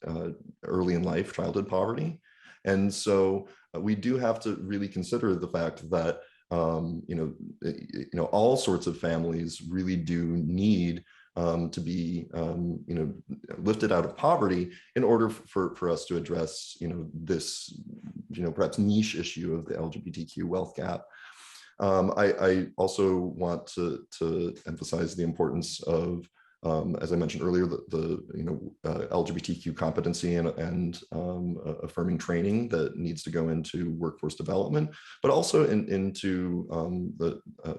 [SPEAKER 4] early in life childhood poverty, and so we do have to really consider the fact that all sorts of families really do need to be lifted out of poverty in order for us to address this perhaps niche issue of the LGBTQ wealth gap. I also want to emphasize the importance of, as I mentioned earlier, the LGBTQ competency and affirming training that needs to go into workforce development, but also into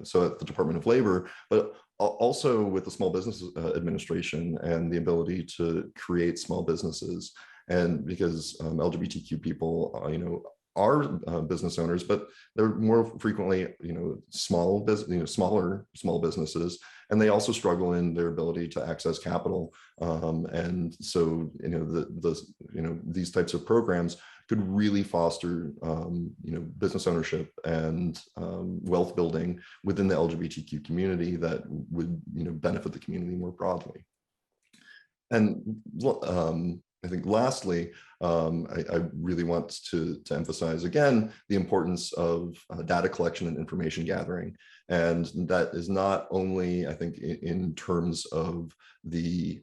[SPEAKER 4] so at the Department of Labor, but also with the Small Business Administration and the ability to create small businesses. And because LGBTQ people, are business owners, but they're more frequently, smaller small businesses, and they also struggle in their ability to access capital. And so, these types of programs could really foster, business ownership and wealth building within the LGBTQ community that would, benefit the community more broadly. And I think lastly, I really want to emphasize again the importance of data collection and information gathering. And that is not only, I think, in terms of the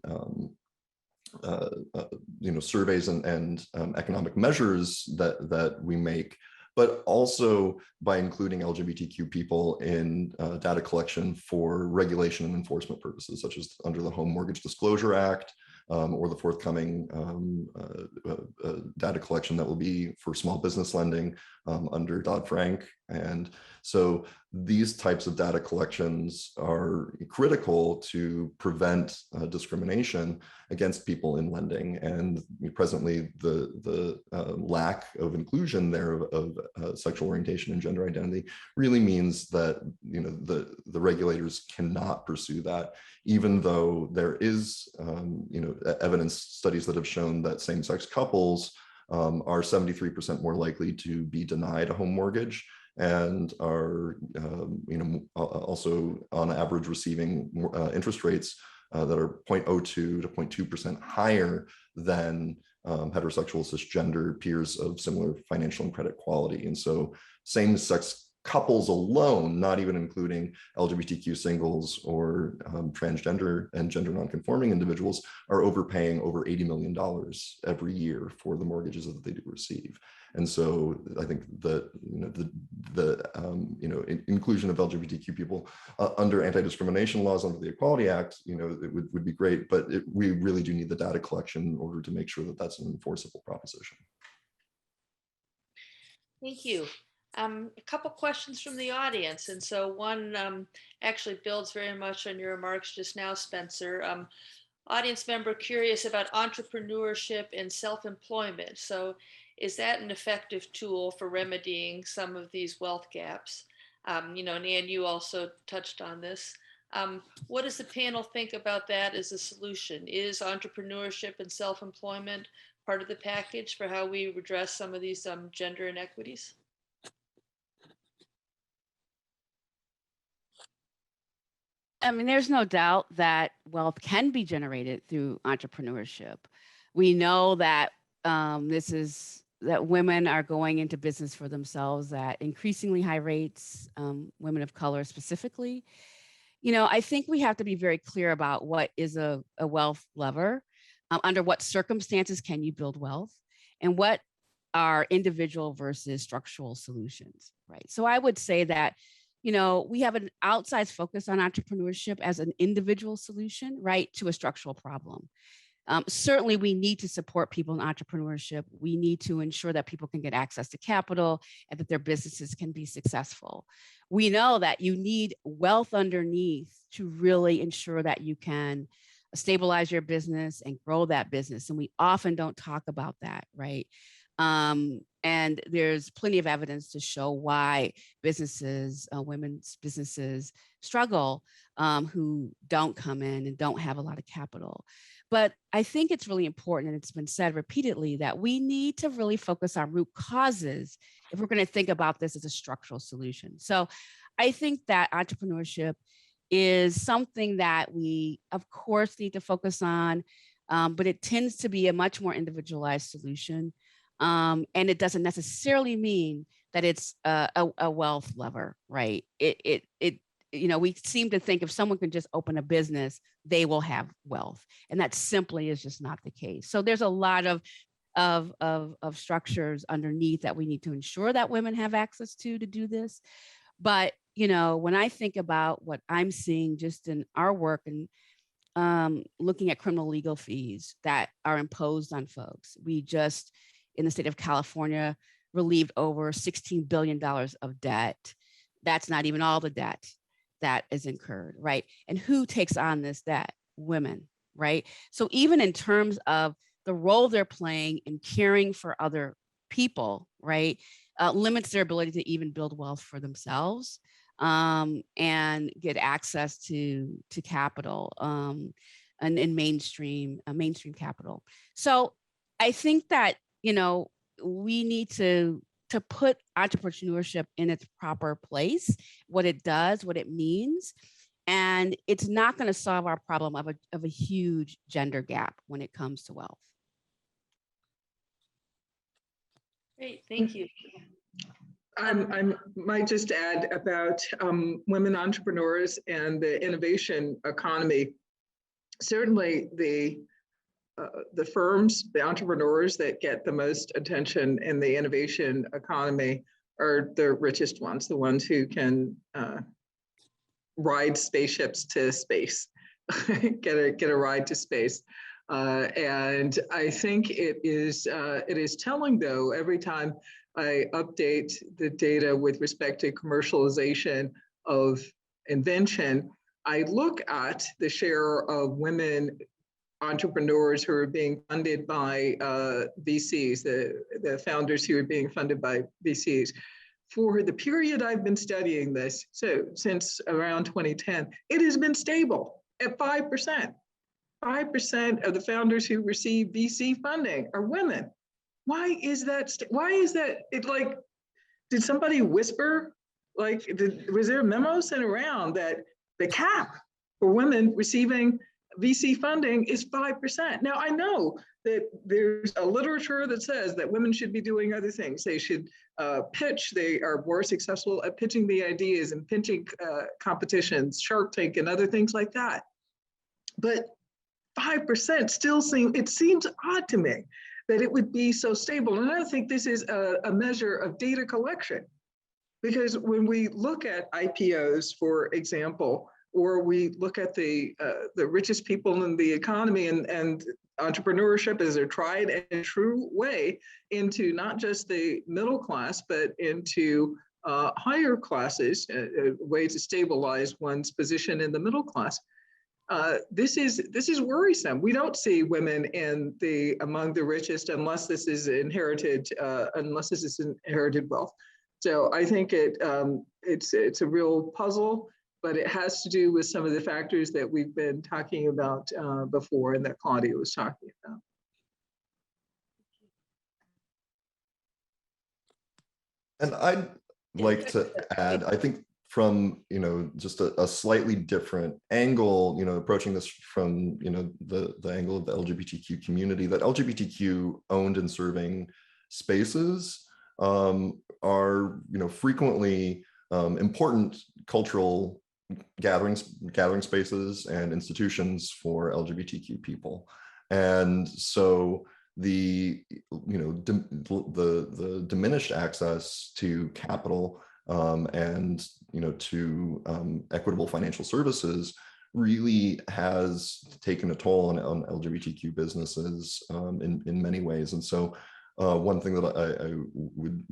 [SPEAKER 4] surveys and economic measures that we make, but also by including LGBTQ people in data collection for regulation and enforcement purposes, such as under the Home Mortgage Disclosure Act, or the forthcoming data collection that will be for small business lending under Dodd-Frank. And so these types of data collections are critical to prevent discrimination against people in lending. And presently, the lack of inclusion there of sexual orientation and gender identity really means that the regulators cannot pursue that, even though there is evidence studies that have shown that same-sex couples are 73% more likely to be denied a home mortgage and are also on average receiving interest rates that are 0.02 to 0.2% higher than heterosexual cisgender peers of similar financial and credit quality. And so same-sex couples alone, not even including LGBTQ singles or transgender and gender nonconforming individuals, are overpaying over $80 million every year for the mortgages that they do receive. And so I think that the inclusion of LGBTQ people under anti-discrimination laws under the Equality Act, it would be great, but we really do need the data collection in order to make sure that that's an enforceable proposition.
[SPEAKER 1] Thank you. A couple questions from the audience. And so one actually builds very much on your remarks just now, Spencer. Audience member curious about entrepreneurship and self-employment. So is that an effective tool for remedying some of these wealth gaps? And Ann, you also touched on this. What does the panel think about that as a solution? Is entrepreneurship and self-employment part of the package for how we address some of these gender inequities?
[SPEAKER 3] I mean, there's no doubt that wealth can be generated through entrepreneurship. We know that that women are going into business for themselves at increasingly high rates, women of color specifically. You know, I think we have to be very clear about what is a wealth lever, under what circumstances can you build wealth, and what are individual versus structural solutions, right? So I would say that, you know, we have an outsized focus on entrepreneurship as an individual solution, right, to a structural problem. Certainly, we need to support people in entrepreneurship. We need to ensure that people can get access to capital and that their businesses can be successful. We know that you need wealth underneath to really ensure that you can stabilize your business and grow that business. And we often don't talk about that, right? And there's plenty of evidence to show why businesses, women's businesses struggle, who don't come in and don't have a lot of capital. But I think it's really important, and it's been said repeatedly, that we need to really focus on root causes if we're going to think about this as a structural solution. So I think that entrepreneurship is something that we, of course, need to focus on, but it tends to be a much more individualized solution. And it doesn't necessarily mean that it's a wealth lever, right? You know, we seem to think if someone can just open a business, they will have wealth, and that simply is just not the case. So there's a lot of structures underneath that we need to ensure that women have access to do this. But you know, when I think about what I'm seeing just in our work and looking at criminal legal fees that are imposed on folks, we just in the state of California relieved over $16 billion of debt. That's not even all the debt that is incurred, right? And who takes on this debt? Women, right? So even in terms of the role they're playing in caring for other people, right, limits their ability to even build wealth for themselves, and get access to capital, and mainstream capital. So I think that, you know, we need to put entrepreneurship in its proper place, what it does, what it means. And it's not going to solve our problem of a huge gender gap when it comes to wealth.
[SPEAKER 1] Great, thank you.
[SPEAKER 2] I might just add about women entrepreneurs and the innovation economy. Certainly the firms, the entrepreneurs that get the most attention in the innovation economy are the richest ones, the ones who can ride spaceships to space, get a ride to space. And I think it is telling, though, every time I update the data with respect to commercialization of invention, I look at the share of women entrepreneurs who are being funded by VCs, the founders who are being funded by VCs. For the period I've been studying this, so since around 2010, it has been stable at 5%. 5% of the founders who receive VC funding are women. Why is that? It like, did somebody whisper? Like, was there a memo sent around that the cap for women receiving VC funding is 5%? Now, I know that there's a literature that says that women should be doing other things. They should pitch. They are more successful at pitching the ideas and pitching competitions, Shark Tank and other things like that. But 5% still seems odd to me that it would be so stable. And I think this is a measure of data collection, because when we look at IPOs, for example, or we look at the richest people in the economy and entrepreneurship as a tried and true way into not just the middle class, but into higher classes, a way to stabilize one's position in the middle class. This is worrisome. We don't see women among the richest unless this is inherited wealth. So I think it's a real puzzle. but it has to do with some of the factors that we've been talking about before and that Claudia was talking about.
[SPEAKER 4] And I'd like to add, I think from, just a slightly different angle, approaching this from, the angle of the LGBTQ community, that LGBTQ owned and serving spaces are, frequently important cultural gathering spaces and institutions for LGBTQ people. And so the diminished access to capital and to equitable financial services really has taken a toll on LGBTQ businesses in many ways. And so one thing that I would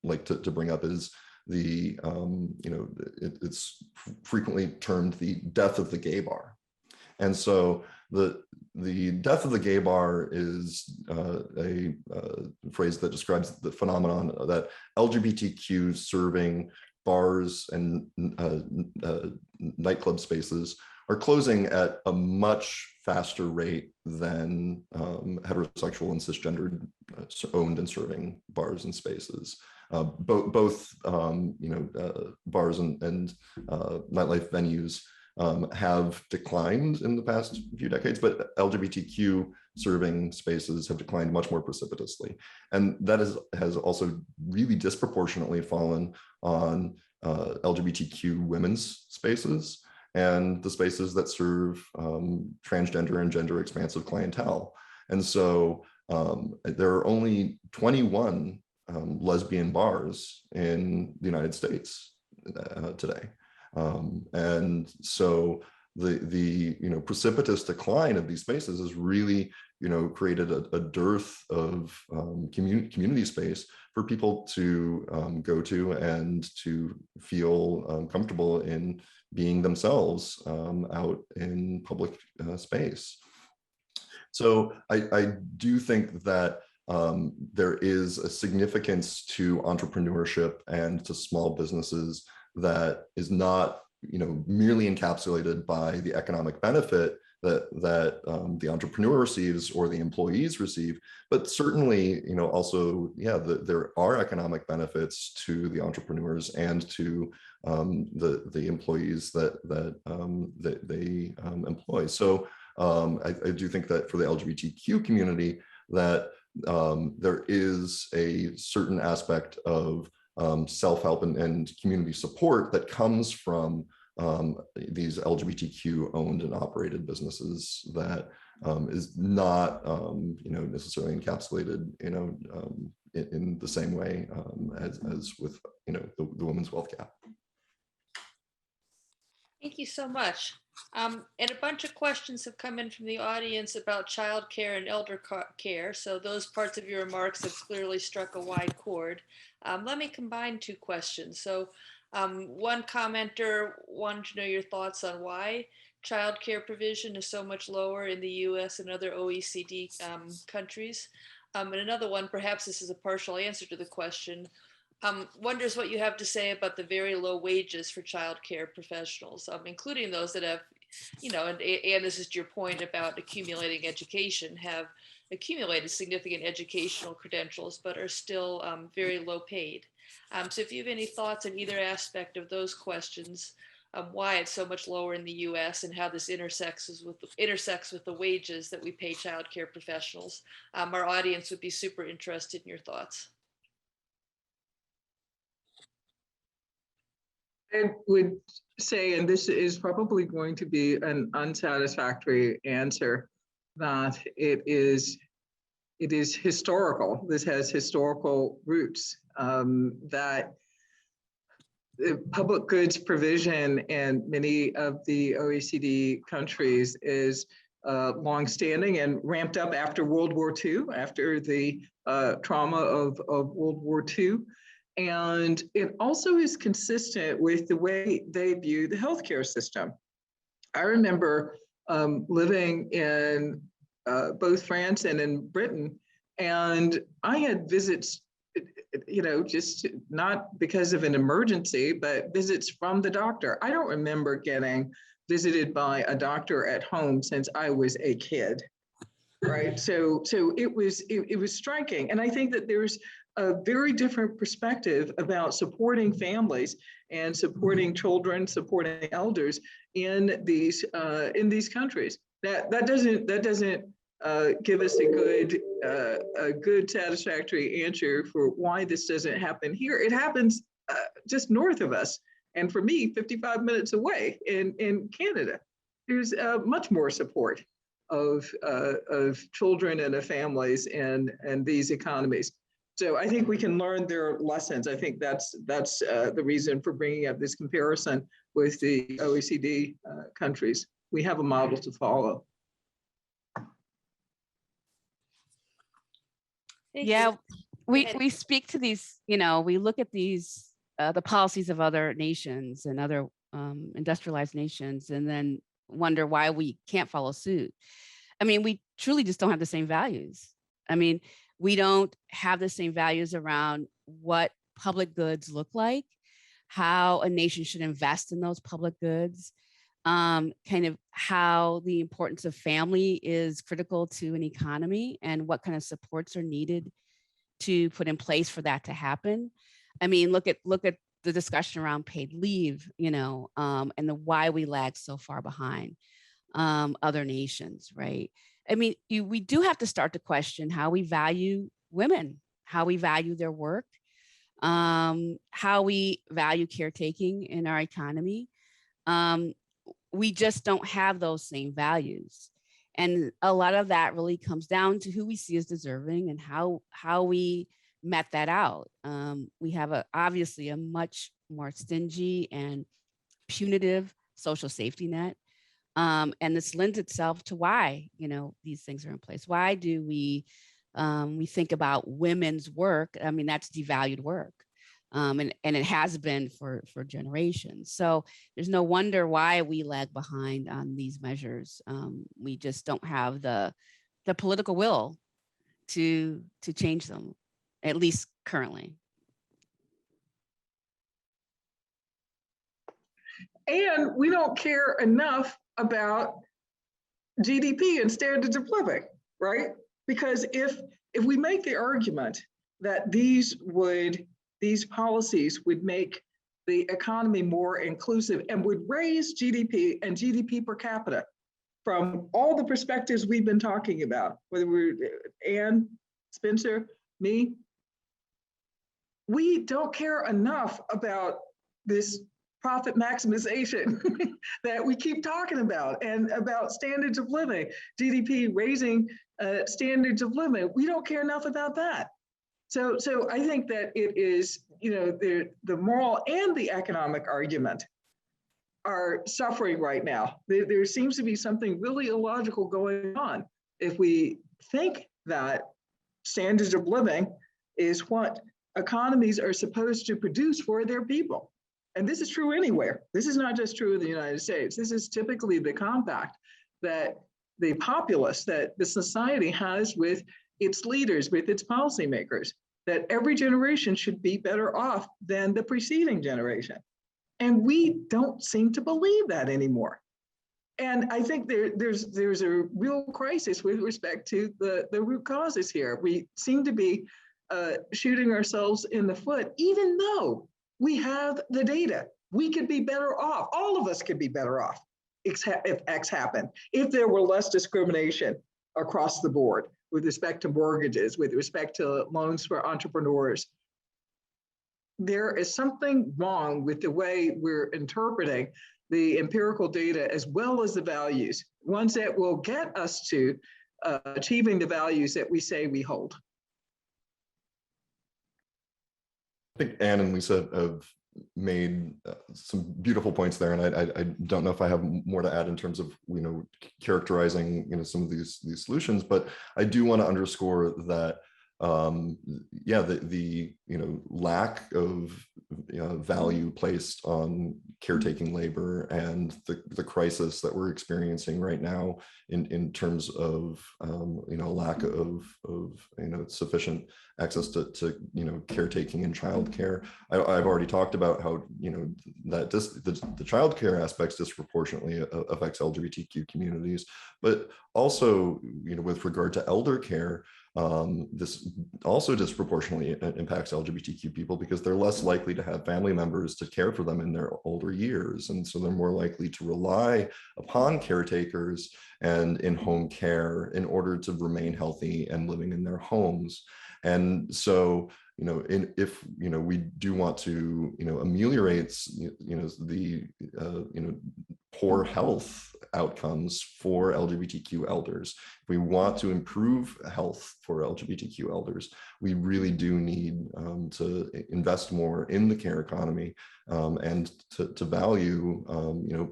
[SPEAKER 4] like to bring up is the it's frequently termed the death of the gay bar. And so the death of the gay bar is a phrase that describes the phenomenon that LGBTQ serving bars and nightclub spaces are closing at a much faster rate than heterosexual and cisgendered owned and serving bars and spaces. Both bars and nightlife venues have declined in the past few decades, but LGBTQ serving spaces have declined much more precipitously. And that has also really disproportionately fallen on LGBTQ women's spaces and the spaces that serve transgender and gender expansive clientele. And so there are only 21 lesbian bars in the United States today. And so the precipitous decline of these spaces has really created a dearth of community space for people to go to and to feel comfortable in being themselves out in public space. So I do think that there is a significance to entrepreneurship and to small businesses that is not, merely encapsulated by the economic benefit that the entrepreneur receives or the employees receive, but certainly, also, there are economic benefits to the entrepreneurs and to the employees that they employ. So I do think that for the LGBTQ community, that there is a certain aspect of self-help and community support that comes from these LGBTQ owned and operated businesses that is not necessarily encapsulated in the same way as with the Women's Wealth Gap.
[SPEAKER 1] Thank you so much. And a bunch of questions have come in from the audience about childcare and elder care. So those parts of your remarks have clearly struck a wide chord. Let me combine two questions. So one commenter wanted to know your thoughts on why childcare provision is so much lower in the US and other OECD countries. And another one, perhaps this is a partial answer to the question, wonders what you have to say about the very low wages for childcare professionals, including those that have, and this is to your point about accumulating education, have accumulated significant educational credentials, but are still very low paid. So if you have any thoughts on either aspect of those questions, why it's so much lower in the US and how this intersects with the wages that we pay childcare professionals, our audience would be super interested in your thoughts.
[SPEAKER 2] I would say, and this is probably going to be an unsatisfactory answer, that it is historical. This has historical roots, that the public goods provision in many of the OECD countries is longstanding and ramped up after World War II, after the trauma of World War II. And it also is consistent with the way they view the healthcare system. I remember living in both France and in Britain, and I had visits just not because of an emergency, but visits from the doctor. I don't remember getting visited by a doctor at home since I was a kid, right? So it was striking. And I think that there's a very different perspective about supporting families and supporting children, supporting elders in these countries. That doesn't give us a good satisfactory answer for why this doesn't happen here. It happens just north of us, and for me, 55 minutes away in Canada. There's much more support of children and of families and these economies. So I think we can learn their lessons. I think that's the reason for bringing up this comparison with the OECD countries. We have a model to follow.
[SPEAKER 3] Yeah, we speak to these, we look at these, the policies of other nations and other industrialized nations, and then wonder why we can't follow suit. I mean, we truly just don't have the same values. I mean, we don't have the same values around what public goods look like, how a nation should invest in those public goods, kind of how the importance of family is critical to an economy and what kind of supports are needed to put in place for that to happen. I mean, look at the discussion around paid leave, and the why we lag so far behind other nations, right? I mean, we do have to start to question how we value women, how we value their work, how we value caretaking in our economy. We just don't have those same values. And a lot of that really comes down to who we see as deserving and how we met that out. We have obviously a much more stingy and punitive social safety net. And this lends itself to why, these things are in place. Why do we think about women's work? I mean, that's devalued work. And it has been for generations. So there's no wonder why we lag behind on these measures. We just don't have the political will to change them, at least currently.
[SPEAKER 2] And we don't care enough about GDP and standards of living, right? Because if we make the argument that these policies would make the economy more inclusive and would raise GDP and GDP per capita from all the perspectives we've been talking about, whether we're Ann, Spencer, me, we don't care enough about this profit maximization that we keep talking about, and about standards of living, GDP raising standards of living. We don't care enough about that. So I think that it is, the moral and the economic argument are suffering right now. There seems to be something really illogical going on if we think that standards of living is what economies are supposed to produce for their people. And this is true anywhere. This is not just true in the United States. This is typically the compact that the populace, that the society has with its leaders, with its policymakers, that every generation should be better off than the preceding generation. And we don't seem to believe that anymore. And I think there's a real crisis with respect to the root causes here. We seem to be shooting ourselves in the foot, even though we have the data. We could be better off. All of us could be better off if X happened, if there were less discrimination across the board with respect to mortgages, with respect to loans for entrepreneurs. There is something wrong with the way we're interpreting the empirical data as well as the values, ones that will get us to achieving the values that we say we hold.
[SPEAKER 4] I think Ann and Lisa have made some beautiful points there, and I don't know if I have more to add in terms of characterizing some of these solutions, but I do want to underscore that the lack of value placed on caretaking labor and the crisis that we're experiencing right now in terms of lack of sufficient access to caretaking and childcare. I've already talked about how that the childcare aspects disproportionately affects LGBTQ communities, but also with regard to elder care. This also disproportionately impacts LGBTQ people because they're less likely to have family members to care for them in their older years. And so they're more likely to rely upon caretakers and in-home care in order to remain healthy and living in their homes. And so, if we do want to, ameliorate, the poor health outcomes for LGBTQ elders, if we want to improve health for LGBTQ elders, we really do need to invest more in the care economy and to value,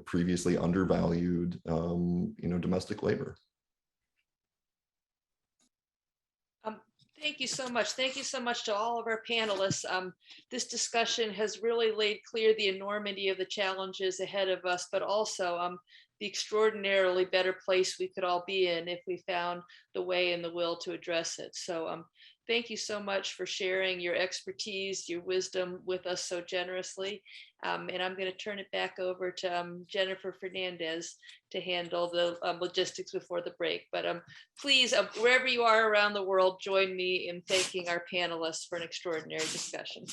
[SPEAKER 4] previously undervalued, domestic labor.
[SPEAKER 1] Thank you so much. Thank you so much to all of our panelists. This discussion has really laid clear the enormity of the challenges ahead of us, but also the extraordinarily better place we could all be in if we found the way and the will to address it. So thank you so much for sharing your expertise, your wisdom with us so generously. And I'm going to turn it back over to Jennifer Fernandez to handle the logistics before the break. But please, wherever you are around the world, join me in thanking our panelists for an extraordinary discussion.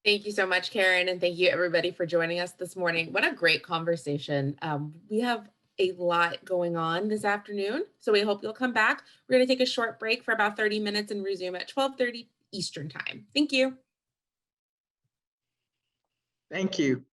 [SPEAKER 5] Thank you so much, Karen, and thank you everybody for joining us this morning. What a great conversation. We have a lot going on this afternoon, so we hope you'll come back. We're going to take a short break for about 30 minutes and resume at 12:30 Eastern time. Thank you.
[SPEAKER 2] Thank you.